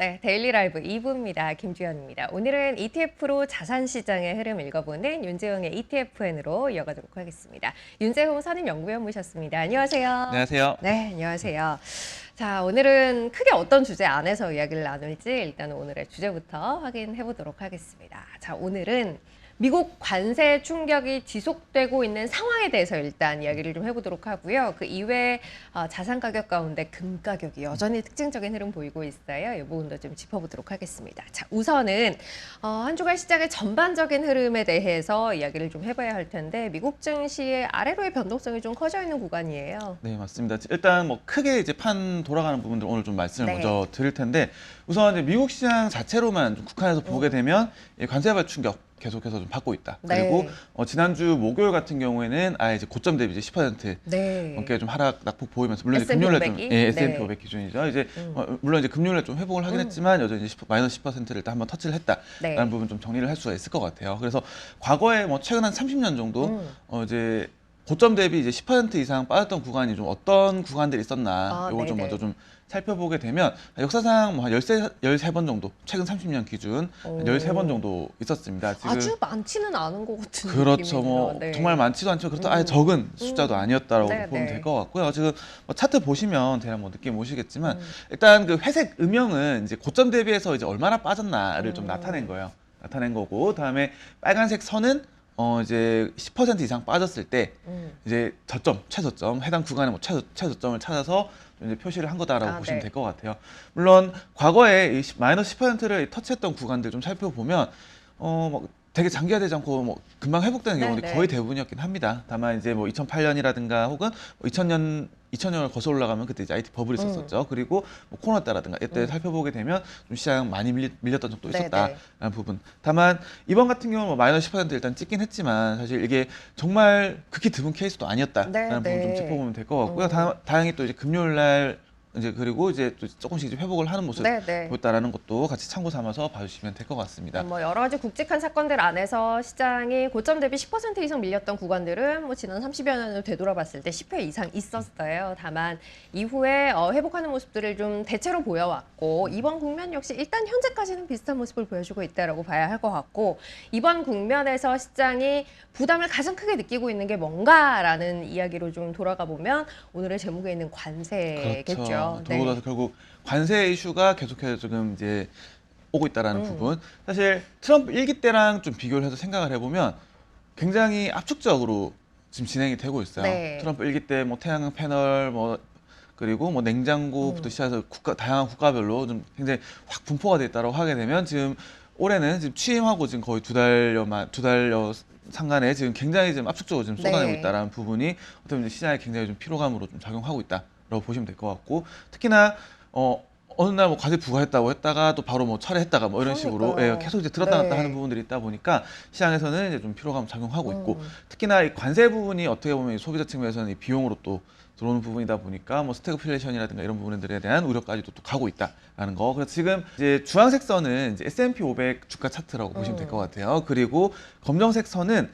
네, 데일리 라이브 2부입니다. 김주현입니다. 오늘은 ETF로 자산 시장의 흐름 읽어보는 윤재홍의 ETFN으로 이어가도록 하겠습니다. 윤재홍 선임연구위원 모셨습니다. 안녕하세요. 안녕하세요. 네, 안녕하세요. 자, 오늘은 크게 어떤 주제 안에서 이야기를 나눌지 일단 오늘의 주제부터 확인해 보도록 하겠습니다. 자, 오늘은 미국 관세 충격이 지속되고 있는 상황에 대해서 일단 이야기를 좀 해보도록 하고요. 그 이외에 자산 가격 가운데 금 가격이 여전히 특징적인 흐름 보이고 있어요. 이 부분도 좀 짚어보도록 하겠습니다. 자, 우선은 한 주간 시장의 전반적인 흐름에 대해서 이야기를 좀 해봐야 할 텐데 미국 증시의 아래로의 변동성이 좀 커져 있는 구간이에요. 네, 맞습니다. 일단 뭐 크게 이제 판 돌아가는 부분들 오늘 좀 말씀을 네. 먼저 드릴 텐데 이제 미국 시장 자체로만 좀 국한해서 보게 되면 이 관세발 충격 계속해서 좀 받고 있다. 네. 그리고 지난주 목요일 같은 경우에는 아예 이제 고점 대비 이제 10% 네. 넘게 좀 하락 낙폭 보이면서 물론 이제 S&P 금요일에 좀 500이? S&P 네. 500 기준이죠. 이제 물론 이제 금요일에 좀 회복을 하긴 했지만 여전히 마이너스 10%를 일단 한번 터치를 했다라는 네. 부분 좀 정리를 할 수가 있을 것 같아요. 그래서 과거에 뭐 최근 한 30년 정도 이제 고점 대비 이제 10% 이상 빠졌던 구간이 좀 어떤 구간들이 있었나 요거 좀 네네. 먼저 좀 살펴보게 되면 역사상 뭐 한 13번 정도 최근 30년 기준 한 13번 정도 있었습니다. 지금 아주 많지는 않은 것 같은 그렇죠. 느낌이네요. 뭐 네. 정말 많지도 않죠. 그렇다 아예 적은 숫자도 아니었다라고 네, 보면 네. 될 것 같고요. 지금 뭐 차트 보시면 대략 뭐 느낌 오시겠지만 일단 그 회색 음영은 이제 고점 대비해서 이제 얼마나 빠졌나를 좀 나타낸 거예요. 나타낸 거고 그다음에 빨간색 선은 이제 10% 이상 빠졌을 때 이제 최저점 해당 구간의 뭐 최저점을 찾아서 이제 표시를 한 거다라고 보시면 네. 될 것 같아요. 물론 과거에 이 마이너스 10%를 터치했던 구간들 좀 살펴보면 뭐 되게 장기화되지 않고 뭐 금방 회복되는 네, 경우들이 네. 거의 대부분이었긴 합니다. 다만 이제 뭐 2008년이라든가 혹은 뭐 2000년을 거슬러 올라가면 그때 이제 IT 버블이 있었었죠. 그리고 뭐 코로나 때라든가 이때 살펴보게 되면 좀 시장 많이 밀렸던 적도 네, 있었다라는 네. 부분. 다만 이번 같은 경우는 뭐 마이너스 10% 일단 찍긴 했지만 사실 이게 정말 극히 드문 케이스도 아니었다라는 네, 부분 좀 네. 짚어보면 될 것 같고요. 다행히 또 이제 금요일 날 이제 그리고 이제 또 조금씩 이제 회복을 하는 모습 네, 네. 보였다라는 것도 같이 참고 삼아서 봐주시면 될 것 같습니다. 뭐 여러 가지 굵직한 사건들 안에서 시장이 고점 대비 10% 이상 밀렸던 구간들은 뭐 지난 30여 년을 되돌아봤을 때 10회 이상 있었어요. 다만 이후에 회복하는 모습들을 좀 대체로 보여왔고 이번 국면 역시 일단 현재까지는 비슷한 모습을 보여주고 있다라고 봐야 할 것 같고 이번 국면에서 시장이 부담을 가장 크게 느끼고 있는 게 뭔가라는 이야기로 좀 돌아가 보면 오늘의 제목에 있는 관세겠죠. 그렇죠. 더불어서 결국 관세 이슈가 계속해서 지금 이제 오고 있다라는 부분. 사실 트럼프 1기 때랑 좀 비교를 해서 생각을 해보면 굉장히 압축적으로 지금 진행이 되고 있어요. 네. 트럼프 1기 때 뭐 태양광 패널 뭐 그리고 뭐 냉장고부터 시작해서 다양한 국가별로 좀 굉장히 확 분포가 돼 있다고 하게 되면 지금 올해는 지금 취임하고 지금 거의 두 달여 상간에 지금 굉장히 지금 압축적으로 지금 쏟아내고 네. 있다라는 부분이 어떻게 보면 시장에 굉장히 좀 피로감으로 좀 작용하고 있다라고 보시면 될 것 같고 특히나 어느 날 뭐 과세 부과했다고 했다가 또 바로 뭐 철회했다가 뭐 이런 식으로 그러니까요. 계속 이제 들었다 놨다 네. 하는 부분들이 있다 보니까 시장에서는 이제 좀 피로감 작용하고 있고 특히나 이 관세 부분이 어떻게 보면 이 소비자 측면에서는 이 비용으로 또 들어오는 부분이다 보니까 뭐 스태그플레이션이라든가 이런 부분들에 대한 우려까지도 또 가고 있다라는 거. 그래서 지금 이제 주황색 선은 이제 S&P 500 주가 차트라고 보시면 될 것 같아요. 그리고 검정색 선은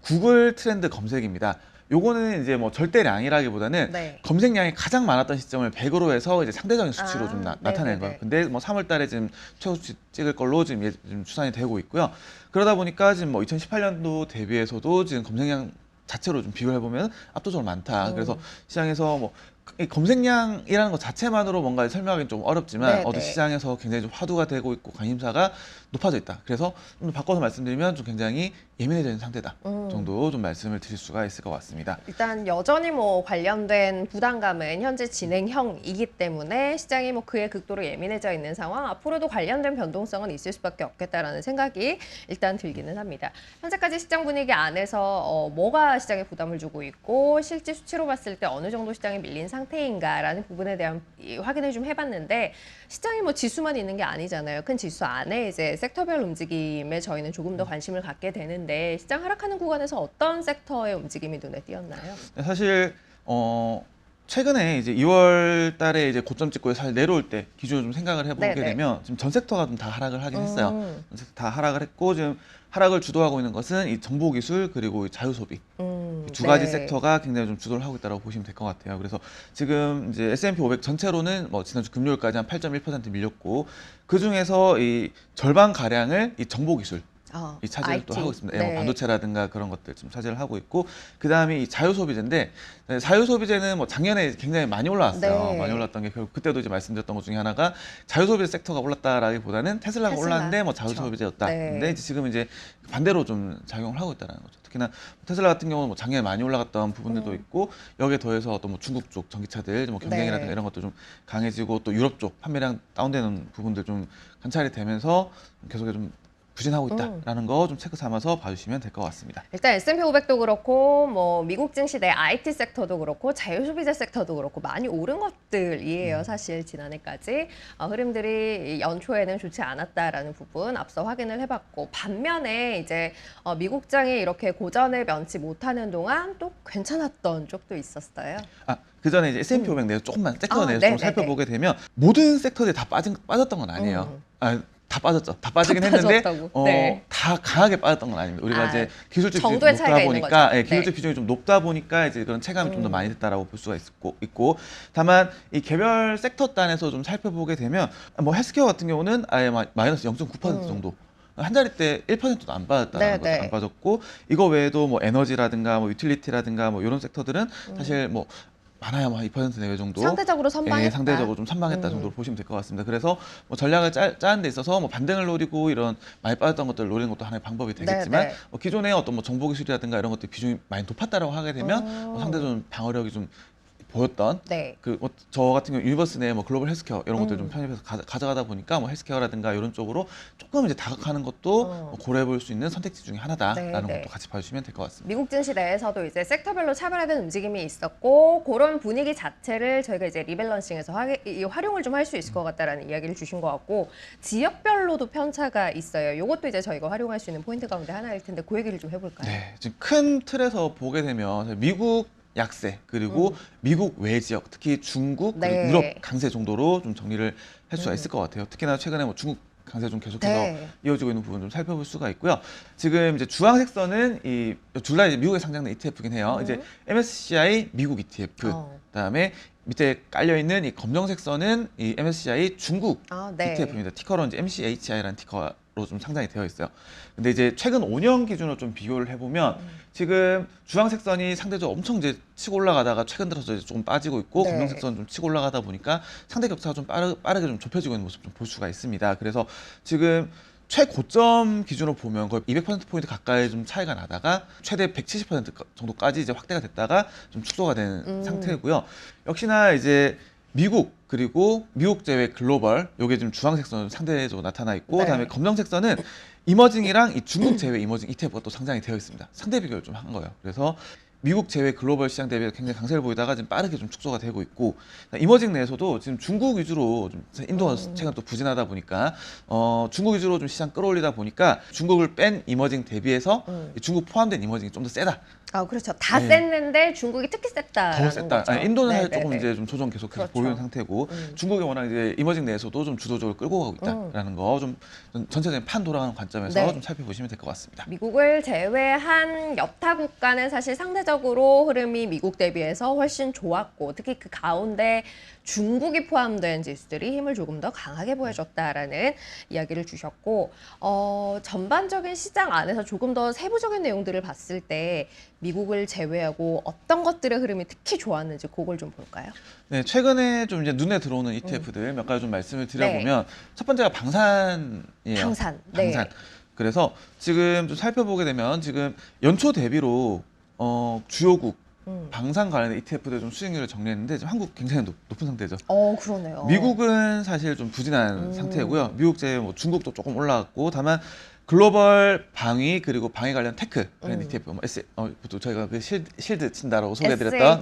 구글 트렌드 검색입니다. 요거는 이제 뭐 절대량이라기보다는 네. 검색량이 가장 많았던 시점을 100으로 해서 이제 상대적인 수치로 좀 나타낸 네네네. 거예요. 근데 뭐 3월 달에 지금 최고 수치 찍을 걸로 지금 추산이 되고 있고요. 그러다 보니까 지금 뭐 2018년도 대비해서도 지금 검색량 자체로 좀 비교해 보면 압도적으로 많다. 그래서 시장에서 뭐 이 검색량이라는 것 자체만으로 뭔가 설명하기는 좀 어렵지만 네, 어제 네. 시장에서 굉장히 좀 화두가 되고 있고 관심사가 높아져 있다. 그래서 좀 바꿔서 말씀드리면 좀 굉장히 예민해진 상태다 정도 좀 말씀을 드릴 수가 있을 것 같습니다. 일단 여전히 뭐 관련된 부담감은 현재 진행형이기 때문에 시장이 뭐 그에 극도로 예민해져 있는 상황, 앞으로도 관련된 변동성은 있을 수밖에 없겠다라는 생각이 일단 들기는 합니다. 현재까지 시장 분위기 안에서 뭐가 시장에 부담을 주고 있고 실제 수치로 봤을 때 어느 정도 시장이 밀린 상태인가라는 부분에 대한 확인을 좀 해봤는데 시장이 뭐 지수만 있는 게 아니잖아요. 큰 지수 안에 이제 섹터별 움직임에 저희는 조금 더 관심을 갖게 되는데 시장 하락하는 구간에서 어떤 섹터의 움직임이 눈에 띄었나요? 사실 최근에 이제 2월 달에 이제 고점 찍고 사실 내려올 때 기준으로 좀 생각을 해보게 네네. 되면 지금 전 섹터가 좀 다 하락을 하긴 했어요. 전 섹터 다 하락을 했고 지금 하락을 주도하고 있는 것은 이 정보기술 그리고 이 자유소비 두 가지 섹터가 굉장히 좀 주도를 하고 있다고 보시면 될 것 같아요. 그래서 지금 이제 S&P 500 전체로는 뭐 지난주 금요일까지 한 8.1% 밀렸고 그 중에서 이 절반 가량을 이 정보기술 이 차지를 또 하고 있습니다. 뭐 반도체라든가 그런 것들 좀 차지를 하고 있고 그 다음에 이 자유소비재인데 자유소비재는 뭐 작년에 굉장히 많이 올라왔어요. 많이 올랐던 게 결국 그때도 이제 말씀드렸던 것 중에 하나가 자유소비재 섹터가 올랐다라기보다는 테슬라가 올랐는데 뭐 자유소비재였다. 근데 이제 지금 이제 반대로 좀 작용을 하고 있다는 거죠. 특히나 테슬라 같은 경우는 뭐 작년에 많이 올라갔던 부분들도 있고 여기에 더해서 어떤 뭐 중국 쪽 전기차들 뭐 경쟁이라든가 이런 것도 좀 강해지고 또 유럽 쪽 판매량 다운되는 부분들 좀 관찰이 되면서 계속 좀 부진하고 있다라는 거 좀 체크 삼아서 봐주시면 될 것 같습니다. 일단 S&P 500도 그렇고 뭐 미국 증시 내 IT 섹터도 그렇고 자유소비재 섹터도 그렇고 많이 오른 것들이에요. 사실 지난해까지 흐름들이 연초에는 좋지 않았다라는 부분 앞서 확인을 해봤고 반면에 이제 미국장이 이렇게 고전을 면치 못하는 동안 또 괜찮았던 쪽도 있었어요. 그 전에 이제 S&P 500 내에서 조금만 섹터 내에서 좀 살펴보게 되면 모든 섹터들이 다 빠졌던 건 아니에요. 다 빠졌죠. 다 빠지긴 했는데 다 강하게 빠졌던 건 아닙니다. 우리가 이제 기술적 비중이 높다 보니까 기술적 비중이 좀 높다 보니까 이제 그런 체감이 좀 더 많이 됐다라고 볼 수가 있고 다만 이 개별 섹터 단에서 좀 살펴보게 되면 뭐 헬스케어 같은 경우는 아예 마이너스 0.9% 정도 한 자리 때 1%도 안 빠졌다는 거죠. 안 빠졌고 이거 외에도 뭐 에너지라든가 뭐 유틸리티라든가 뭐 이런 섹터들은 사실 뭐 많아야 뭐 2% 내외 정도 상대적으로 선방했다. 상대적으로 좀 선방했다 정도로 보시면 될 것 같습니다. 그래서 뭐 전략을 짜는 데 있어서 뭐 반등을 노리고 이런 많이 빠졌던 것들을 노리는 것도 하나의 방법이 되겠지만 뭐 기존에 어떤 뭐 정보기술이라든가 이런 것들 비중이 많이 높았다라고 하게 되면 뭐 상대적으로 방어력이 좀 보였던 저 같은 경우 유니버스 내에 뭐 글로벌 헬스케어 이런 것들 좀 편입해서 가져가다 보니까 뭐 헬스케어라든가 이런 쪽으로 조금 이제 다각하는 것도 뭐 고려해 볼 수 있는 선택지 중에 하나다라는 것도 같이 봐주시면 될 것 같습니다. 미국 증시 내에서도 이제 섹터별로 차별화된 움직임이 있었고 그런 분위기 자체를 저희가 이제 리밸런싱에서 활용을 좀 할 수 있을 것 같다라는 이야기를 주신 것 같고 지역별로도 편차가 있어요. 이것도 이제 저희가 활용할 수 있는 포인트 가운데 하나일 텐데 그 얘기를 좀 해볼까요? 네, 지금 큰 틀에서 보게 되면 미국 약세 그리고 미국 외 지역 특히 중국 그리고 유럽 강세 정도로 좀 정리를 할 수가 있을 것 같아요. 특히나 최근에 뭐 중국 강세 좀 계속해서 이어지고 있는 부분 좀 살펴볼 수가 있고요. 지금 이제 주황색선은 이 둘 다 미국에 상장된 ETF긴 해요. 이제 MSCI 미국 ETF 그다음에 밑에 깔려 있는 이 검정색 선은 이 MSCI 중국 ETF입니다. 티커로 이제 MCHI라는 티커로 좀 상장이 되어 있어요. 근데 이제 최근 5년 기준으로 좀 비교를 해보면 지금 주황색 선이 상대적으로 엄청 이제 치고 올라가다가 최근 들어서 이제 조금 빠지고 있고 검정색 선은 좀 치고 올라가다 보니까 상대 격차가 좀 빠르게 좀 좁혀지고 있는 모습 좀 볼 수가 있습니다. 그래서 지금 최고점 기준으로 보면 거의 200%포인트 가까이 좀 차이가 나다가 최대 170% 정도까지 이제 확대가 됐다가 좀 축소가 된 상태고요. 역시나 이제 미국 그리고 미국 제외 글로벌 요게 지금 주황색 선은 상대적으로 나타나 있고 그다음에 검정색 선은 이머징이랑 이 중국 제외 이머징 ETF가 또 상장이 되어 있습니다. 상대 비교를 좀 한 거예요. 그래서 미국 제외 글로벌 시장 대비 굉장히 강세를 보이다가 지금 빠르게 좀 축소가 되고 있고 이머징 내에서도 지금 중국 위주로 좀 인도가 최근 또 부진하다 보니까 중국 위주로 좀 시장 끌어올리다 보니까 중국을 뺀 이머징 대비해서 중국 포함된 이머징이 좀 더 세다. 그렇죠. 다 셌는데 중국이 특히 셌다. 더 셌다. 인도는 사실 조금 이제 좀 조정 계속해서 보이는 상태고 중국이 워낙 이제 이머징 내에서도 좀 주도적으로 끌고 가고 있다라는 거 좀 전체적인 판 돌아가는 관점에서 좀 살펴보시면 될 것 같습니다. 미국을 제외한 여타 국가는 사실 상대적으로 흐름이 미국 대비해서 훨씬 좋았고 특히 그 가운데 중국이 포함된 지수들이 힘을 조금 더 강하게 보여줬다라는 이야기를 주셨고 전반적인 시장 안에서 조금 더 세부적인 내용들을 봤을 때 미국을 제외하고 어떤 것들의 흐름이 특히 좋았는지 그걸 좀 볼까요? 네, 최근에 좀 이제 눈에 들어오는 ETF들 몇 가지 좀 말씀을 드려보면 첫 번째가 방산이에요. 방산. 그래서 지금 좀 살펴보게 되면 지금 연초 대비로 주요국 방산 관련된 ETF들 좀 수익률을 정리했는데 지금 한국 굉장히 높은 상태죠. 그러네요. 미국은 사실 좀 부진한 상태고요. 미국 제외 뭐 중국도 조금 올라갔고 다만 글로벌 방위 그리고 방위 관련 테크 관련 ETF 보통 저희가 그 실드 친다라고 소개해드렸던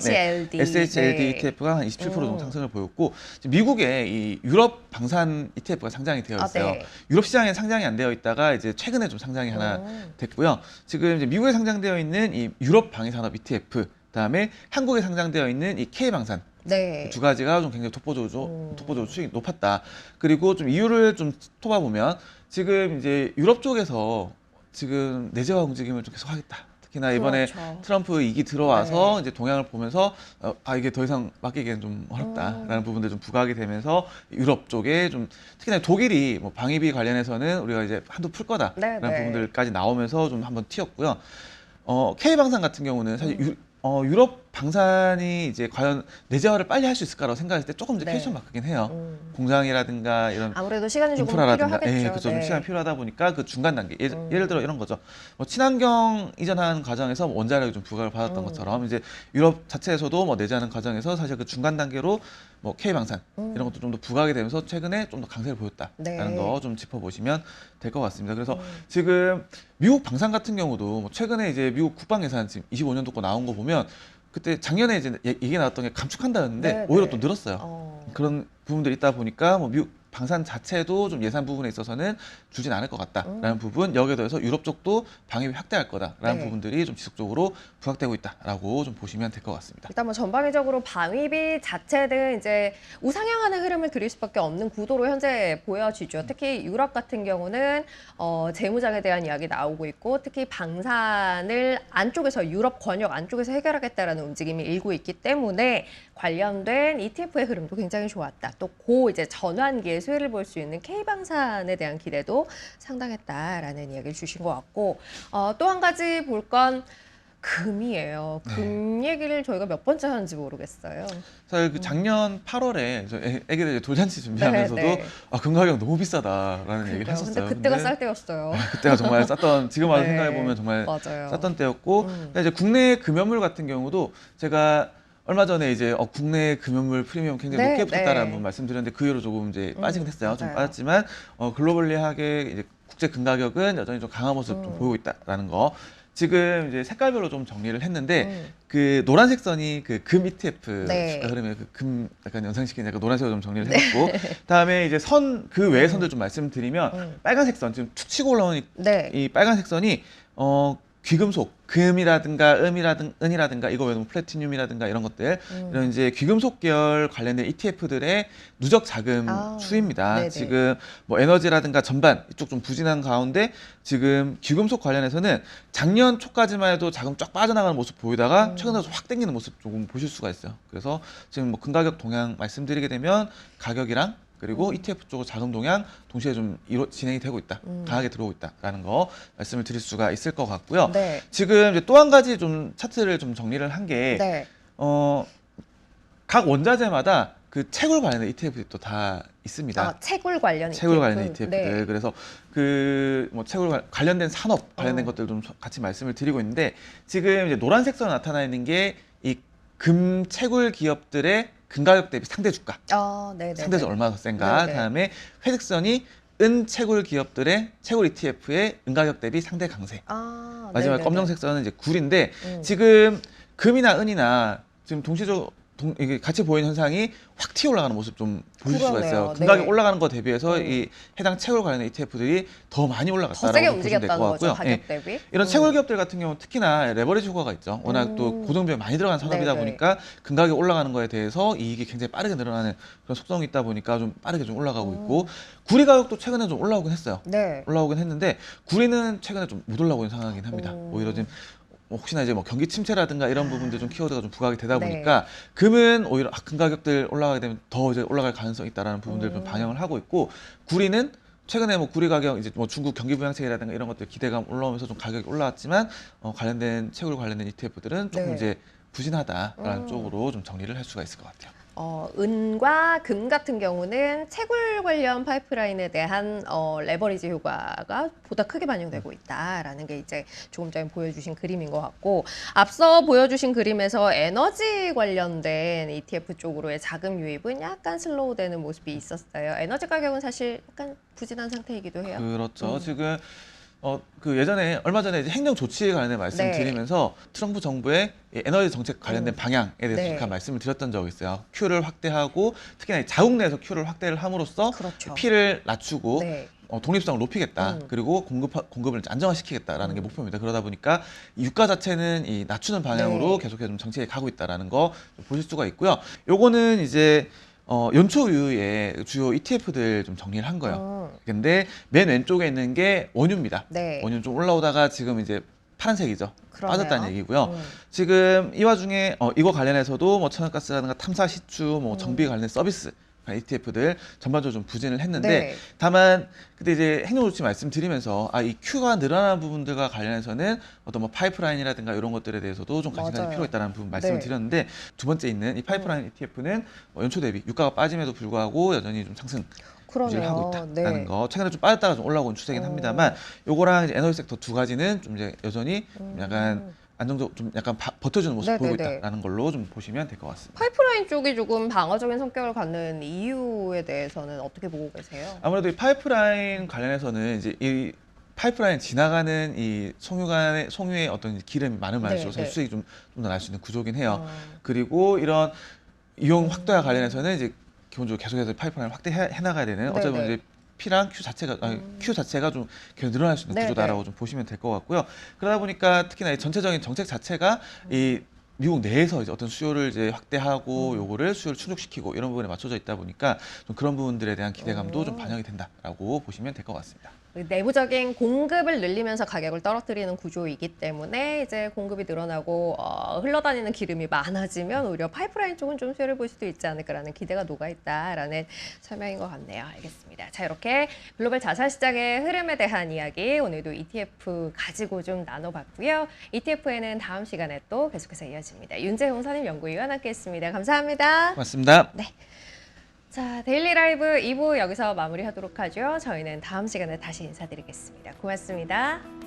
SHLD ETF가 한 27% 정도 상승을 보였고 지금 미국에 이 유럽 방산 ETF가 상장이 되어 있어요. 유럽 시장에 상장이 안 되어 있다가 이제 최근에 좀 상장이 하나 됐고요. 지금 이제 미국에 상장되어 있는 이 유럽 방위 산업 ETF 그다음에 한국에 상장되어 있는 이 K방산 두 가지가 좀 굉장히 독보적으로 수익이 높았다. 그리고 좀 이유를 좀 꼽아보면 지금 이제 유럽 쪽에서 지금 내재화 움직임을 좀 계속 하겠다. 특히나 이번에 그렇죠. 트럼프 2기 들어와서 네. 이제 동향을 보면서 이게 더 이상 맡기기엔 좀 어렵다라는 부분들 좀 부각이 되면서 유럽 쪽에 좀 특히나 독일이 뭐 방위비 관련해서는 우리가 이제 한도 풀 거다라는 네, 네. 부분들까지 나오면서 좀 한번 튀었고요. K방산 같은 경우는 사실 유럽 방산이 이제 과연 내재화를 빨리 할 수 있을까라고 생각했을 때 조금 이제 네. 퀘스천 마크긴 해요. 음. 공장이라든가 이런 아무래도 시간이 조금 인프라라든가, 필요하겠죠. 예, 그죠. 좀 네. 시간이 필요하다 보니까 그 중간 단계, 예를 들어 이런 거죠. 뭐 친환경 이전하는 과정에서 뭐 원자력이 좀 부각을 받았던 것처럼 이제 유럽 자체에서도 뭐 내재하는 과정에서 사실 그 중간 단계로 뭐 K 방산 이런 것도 좀 더 부각이 되면서 최근에 좀 더 강세를 보였다라는 네. 거 좀 짚어보시면 될 것 같습니다. 그래서 지금 미국 방산 같은 경우도 뭐 최근에 이제 미국 국방 예산 지금 25년도 거 나온 거 보면 그때 작년에 이제 얘기 나왔던 게 감축한다였는데 네, 오히려 네. 또 늘었어요. 그런 부분들이 있다 보니까 뭐 미국 방산 자체도 좀 예산 부분에 있어서는 주진 않을 것 같다라는 부분, 여기에 더해서 유럽 쪽도 방위비 확대할 거다라는 네. 부분들이 좀 지속적으로 부각되고 있다라고 좀 보시면 될 것 같습니다. 일단 뭐 전방위적으로 방위비 자체는 이제 우상향하는 흐름을 그릴 수밖에 없는 구도로 현재 보여지죠. 특히 유럽 같은 경우는 재무장에 대한 이야기 나오고 있고, 특히 방산을 안쪽에서 유럽 권역 안쪽에서 해결하겠다라는 움직임이 일고 있기 때문에 관련된 ETF의 흐름도 굉장히 좋았다. 또 고 이제 전환기의 수혜를 볼 수 있는 K방산에 대한 기대도 상당했다라는 이야기를 주신 것 같고, 또 한 가지 볼 건 금이에요. 금 얘기를 저희가 몇 번째 하는지 모르겠어요. 사실 그 작년 8월에 저 애기들 돌잔치 준비하면서도 네, 네. 금 가격 너무 비싸다라는 얘기를 그러니까요. 했었어요. 근데 그때가 쌀 때였어요. 그때가 정말 쌌던, 지금 와서 네. 생각해 보면 정말 맞아요. 쌌던 때였고, 근데 이제 국내 금연물 같은 경우도 제가 얼마 전에 이제 국내 금연물 프리미엄 굉장히 네, 높게 붙었다라는 네. 부분 말씀드렸는데 그 이후로 조금 이제 빠지긴 했어요. 좀 맞아요. 빠졌지만 글로벌리하게 이제 국제 금 가격은 여전히 좀 강한 모습 좀 보이고 있다라는 거. 지금 이제 색깔별로 좀 정리를 했는데 그 노란색 선이 그 금 ETF 네. 주가 흐름의 그 금 약간 연상시키는 약간 노란색으로 좀 정리를 해봤고, 다음에 이제 선 그 외의 선들 좀 말씀드리면 빨간색 선 지금 툭 치고 올라오는 네. 이 빨간색 선이 귀금속, 금이라든가 은이라든가 이거 외에도 플래티늄이라든가 이런 것들, 이런 이제 귀금속 계열 관련된 ETF들의 누적 자금 수입니다. 네네. 지금 뭐 에너지라든가 전반 이쪽 좀 부진한 가운데 지금 귀금속 관련해서는 작년 초까지만 해도 자금 쫙 빠져나가는 모습 보이다가 최근 들어서 확 당기는 모습 조금 보실 수가 있어요. 그래서 지금 뭐 금 가격 동향 말씀드리게 되면 가격이랑 그리고 ETF 쪽으로 자금 동향 동시에 좀 진행이 되고 있다, 강하게 들어오고 있다라는 거 말씀을 드릴 수가 있을 것 같고요. 네. 지금 이제 또 한 가지 좀 차트를 좀 정리를 한 게 네. 각 원자재마다 그 채굴 관련된 ETF들이 또 다 있습니다. 채굴 관련 채굴 ETF. 관련된 ETF들. 네. 그래서 그 뭐 채굴 관련된 산업 관련된 것들 좀 같이 말씀을 드리고 있는데, 지금 이제 노란색 선에 나타나 있는 게 이 금 채굴 기업들의 금 가격 대비 상대 주가. 네네. 상대적으로 얼마나 더 센가. 네네. 다음에 회색선이 은 채굴 기업들의 채굴 ETF의 은 가격 대비 상대 강세. 마지막 네네네. 검정색 선은 이제 굴인데, 지금 금이나 은이나 지금 동시적으로 이게 같이 보이는 현상이 확 튀어 올라가는 모습 좀 보실 수가 그러네요. 있어요. 네. 금 가격 올라가는 거 대비해서 이 해당 채굴 관련 ETF들이 더 많이 더 세게 올라갔다라고 보시면 될 움직였다는 것 거죠, 같고요. 가격 대비. 이런 채굴 기업들 같은 경우는 특히나 레버리지 효과가 있죠. 워낙 또 고정비용 많이 들어간 산업이다 네네. 보니까 금 가격 올라가는 거에 대해서 이익이 굉장히 빠르게 늘어나는 그런 속성이 있다 보니까 좀 빠르게 좀 올라가고 있고, 구리 가격도 최근에 좀 올라오긴 했어요. 네. 올라오긴 했는데 구리는 최근에 좀 못 올라오고 있는 상황이긴 합니다. 오히려 지금 혹시나 이제 뭐 경기 침체라든가 이런 부분들 좀 키워드가 좀 부각이 되다 네. 보니까 금은 오히려 금 가격들 올라가게 되면 더 이제 올라갈 가능성이 있다라는 부분들을 좀 반영을 하고 있고, 구리는 최근에 뭐 구리 가격 이제 뭐 중국 경기 부양책이라든가 이런 것들 기대감 올라오면서 좀 가격이 올라왔지만 관련된 채굴 관련된 ETF들은 조금 네. 이제 부진하다라는 쪽으로 좀 정리를 할 수가 있을 것 같아요. 은과 금 같은 경우는 채굴 관련 파이프라인에 대한 레버리지 효과가 보다 크게 반영되고 있다라는 게 이제 조금 전에 보여주신 그림인 것 같고, 앞서 보여주신 그림에서 에너지 관련된 ETF 쪽으로의 자금 유입은 약간 슬로우되는 모습이 있었어요. 에너지 가격은 사실 약간 부진한 상태이기도 해요. 그렇죠. 지금 그 예전에 얼마 전에 이제 행정 조치에 관련해 말씀드리면서 트럼프 정부의 이 에너지 정책 관련된 방향에 대해서 네. 잠깐 말씀을 드렸던 적이 있어요. Q를 확대하고 특히나 이 자국 내에서 Q를 확대를 함으로써 그렇죠. P를 낮추고 네. 독립성을 높이겠다. 그리고 공급을 이제 안정화시키겠다라는 게 목표입니다. 그러다 보니까 이 유가 자체는 이 낮추는 방향으로 네. 계속해서 좀 정책이 가고 있다라는 거 좀 보실 수가 있고요. 요거는 이제 연초 이후에 주요 ETF들 좀 정리를 한 거예요. 근데 맨 왼쪽에 있는 게 원유입니다. 네. 원유 좀 올라오다가 지금 이제 파란색이죠. 그러네요. 빠졌다는 얘기고요. 지금 이 와중에 이거 관련해서도 뭐 천연가스라든가 탐사 시추, 뭐 정비 관련 서비스 ETF들 전반적으로 좀 부진을 했는데 네. 다만 그때 이제 행동조치 말씀드리면서 이 Q가 늘어나는 부분들과 관련해서는 어떤 뭐 파이프라인이라든가 이런 것들에 대해서도 좀 관심 가질 맞아요. 필요가 있다는 부분 말씀을 네. 드렸는데 두 번째 있는 이 파이프라인 ETF는 연초 대비 유가가 빠짐에도 불구하고 여전히 좀 상승 유지를 하고 그러네요. 있다라는 네. 거. 최근에 좀 빠졌다가 좀 올라온 추세긴 합니다만 요거랑 이제 에너지 섹터 두 가지는 좀 이제 여전히 좀 약간 안정적 좀 약간 버텨주는 모습 보이고 네네네. 있다라는 걸로 좀 보시면 될 것 같습니다. 파이프라인 쪽이 조금 방어적인 성격을 갖는 이유에 대해서는 어떻게 보고 계세요? 아무래도 이 파이프라인 관련해서는 이제 이 파이프라인 지나가는 이 송유의 어떤 기름이 많으면 많을수록 네, 네. 수익이 좀 더 날 수 있는 구조긴 해요. 그리고 이런 이용 확대와 관련해서는 이제 기본적으로 계속해서 파이프라인을 확대해 나가야 되는 어쩌면 네, 네. 이제 P랑 Q 자체가 좀 계속 늘어날 수 있는 네, 구조다라고 네. 좀 보시면 될 것 같고요. 그러다 보니까 특히나 이 전체적인 정책 자체가 이 미국 내에서 이제 어떤 수요를 이제 확대하고 요거를 수요를 충족시키고 이런 부분에 맞춰져 있다 보니까 좀 그런 부분들에 대한 기대감도 좀 반영이 된다라고 보시면 될 것 같습니다. 내부적인 공급을 늘리면서 가격을 떨어뜨리는 구조이기 때문에 이제 공급이 늘어나고 흘러다니는 기름이 많아지면 오히려 파이프라인 쪽은 좀 수혜를 볼 수도 있지 않을까라는 기대가 녹아 있다라는 설명인 것 같네요. 알겠습니다. 자, 이렇게 글로벌 자산 시장의 흐름에 대한 이야기 오늘도 ETF 가지고 좀 나눠봤고요. ETF에는 다음 시간에 또 계속해서 이어집니다. 윤재홍 선임연구위원 함께했습니다. 감사합니다. 고맙습니다. 네. 자, 데일리 라이브 2부 여기서 마무리하도록 하죠. 저희는 다음 시간에 다시 인사드리겠습니다. 고맙습니다.